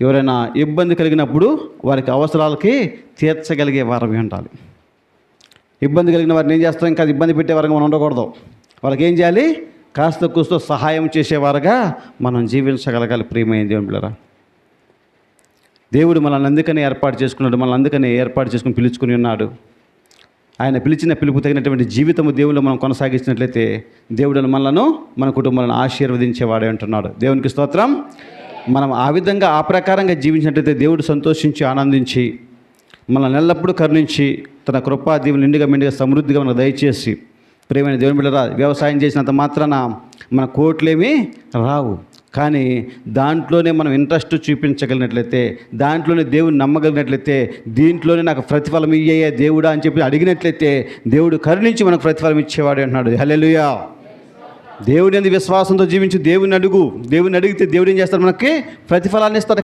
ఎవరైనా ఇబ్బంది కలిగినప్పుడు వారికి అవసరాలకి తీర్చగలిగే వారమే ఉండాలి. ఇబ్బంది కలిగిన వారిని ఏం చేస్తాం? ఇంకా ఇబ్బంది పెట్టే వారంగా మనం ఉండకూడదు. వాళ్ళకి ఏం చేయాలి? కాస్త కూస్తో సహాయం చేసేవారుగా మనం జీవించగలగాలి. ప్రియమైన దేవుని బిడ్డలారా, దేవుడు మనల్ని అందుకనే ఏర్పాటు చేసుకున్నాడు. మనల్ని అందుకనే ఏర్పాటు చేసుకుని పిలుచుకుని ఉన్నాడు. ఆయన పిలిచిన పిలుపు తగినటువంటి జీవితము దేవుళ్ళు మనం కొనసాగించినట్లయితే దేవుడు మనలను, మన కుటుంబాలను ఆశీర్వదించేవాడే అంటున్నాడు. దేవునికి స్తోత్రం. మనం ఆ విధంగా ఆ ప్రకారంగా జీవించినట్లయితే దేవుడు సంతోషించి ఆనందించి మనల్ని ఎల్లప్పుడూ కరుణించి తన కృపా దీవులు నిండుగా మెండుగా సమృద్ధిగా మనకు దయచేసి, ప్రియమైన దేవుని బిడ్డలారా, వ్యవసాయం చేసినంత మాత్రాన మన కోట్లేమీ రావు. కానీ దాంట్లోనే మనం ఇంట్రెస్ట్ చూపించగలిగినట్లయితే, దాంట్లోనే దేవుని నమ్మగలిగినట్లయితే, దీంట్లోనే నాకు ప్రతిఫలం ఇయ్యే దేవుడా అని చెప్పి అడిగినట్లయితే దేవుడు కరుణించి మనకు ప్రతిఫలం ఇచ్చేవాడు అంటున్నాడు. హల్లెలూయా. దేవుని యందు విశ్వాసంతో జీవించి దేవుని అడుగు. దేవుని అడిగితే దేవుడు ఏం చేస్తాడు? మనకి ప్రతిఫలాన్ని ఇస్తాడు.